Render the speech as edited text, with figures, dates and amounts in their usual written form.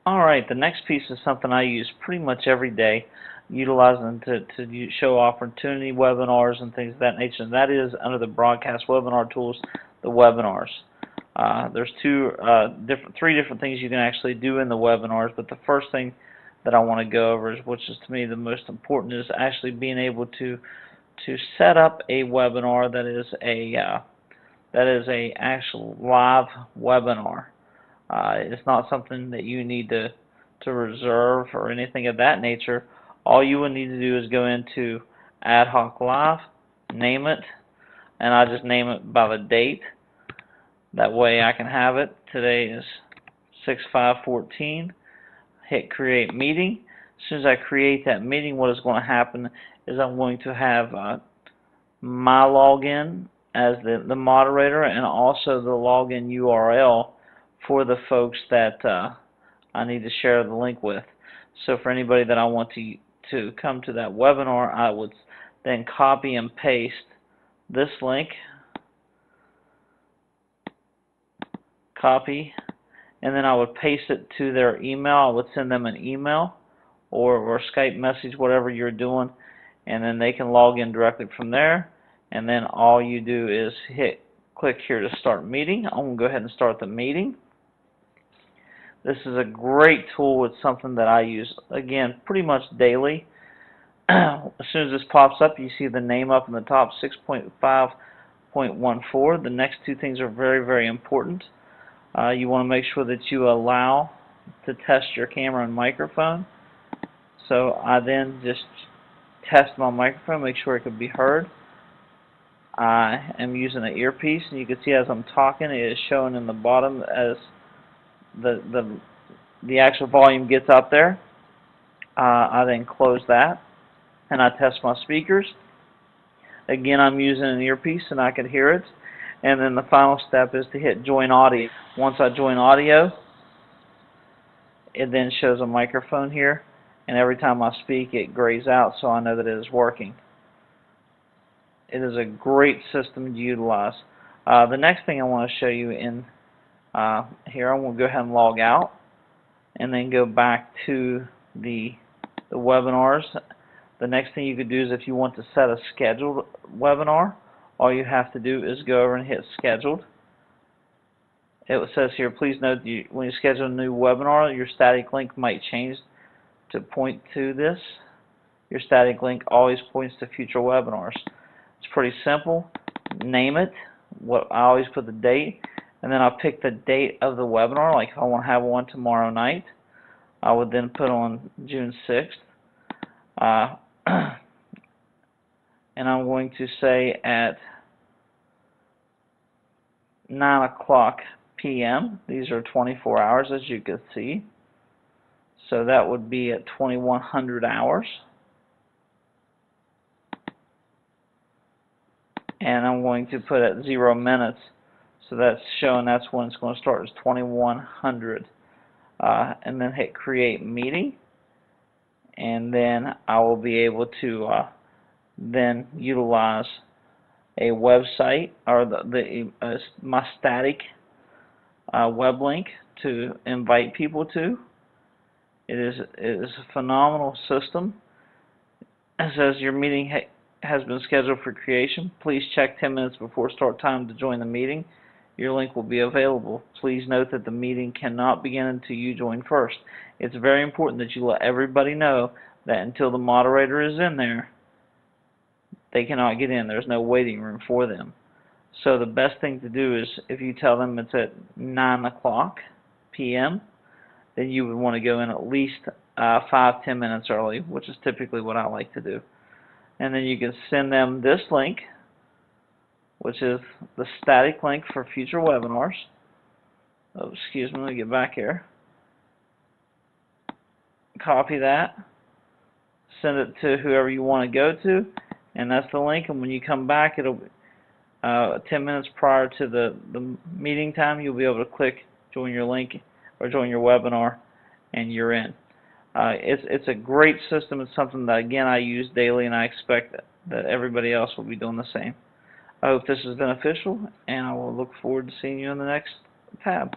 Alright, the next piece is something I use pretty much every day, utilizing to show opportunity webinars and things of that nature, and that is under the broadcast webinar tools, the webinars. There's three different things you can actually do in the webinars, but the first thing that I want to go over is, which is to me the most important, is actually being able to set up a webinar that is a actual live webinar. It's not something that you need to reserve or anything of that nature. All you would need to do is go into Ad Hoc Live, name it, and I just name it by the date. That way I can have it. Today is 6/5/14. Hit Create Meeting. As soon as I create that meeting, what is going to happen is I'm going to have my login as the moderator, and also the login URL for the folks that I need to share the link with. So for anybody that I want to come to that webinar, I would then copy and paste this link, copy, and then I would paste it to their email. I would send them an email or Skype message, whatever you're doing, and then they can log in directly from there. And then all you do is click here to start meeting. I'm going to go ahead and start the meeting. This is a great tool. It's something that I use, again, pretty much daily. As soon as this pops up, you see the name up in the top, 6.5.14. The next two things are very, very important. You want to make sure that you allow to test your camera and microphone. So I then just test my microphone, make sure it can be heard. I am using an earpiece, and you can see as I'm talking, it is showing in the bottom as the actual volume gets up there. I then close that, and I test my speakers. Again, I'm using an earpiece, and I can hear it. And then the final step is to hit Join Audio. Once I join audio, it then shows a microphone here, and every time I speak, it grays out, so I know that it is working. It is a great system to utilize. The next thing I want to show you in here, I'm going to go ahead and log out and then go back to the webinars. The next thing you could do is, if you want to set a scheduled webinar, all you have to do is go over and hit scheduled. It says here, please note when you schedule a new webinar, your static link might change to point to this. Your static link always points to future webinars. It's pretty simple. Name it. I always put the date, and then I'll pick the date of the webinar. Like if I want to have one tomorrow night, I would then put on June 6th. And I'm going to say at 9:00 p.m. These are 24 hours, as you can see. So that would be at 2100 hours. And I'm going to put at 0 minutes, so that's showing that's when it's going to start, is 2100. And then hit Create Meeting, and then I will be able to then utilize a website, or my static web link to invite people to. It is a phenomenal system. It says your meeting has been scheduled for creation. Please check 10 minutes before start time to join the meeting. Your link will be available. Please note that the meeting cannot begin until you join first. It's very important that you let everybody know that until the moderator is in there, they cannot get in. There's no waiting room for them. So the best thing to do is, if you tell them it's at 9:00 p.m., then you would want to go in at least 5-10 minutes early, which is typically what I like to do. And then you can send them this link, which is the static link for future webinars. Oh, excuse me, let me get back here. Copy that, send it to whoever you want to go to, and that's the link. And when you come back, it'll be 10 minutes prior to the meeting time, you'll be able to click join your link or join your webinar, and you're in. It's a great system. It's something that, again, I use daily, and I expect that everybody else will be doing the same. I hope this is beneficial, and I will look forward to seeing you in the next tab.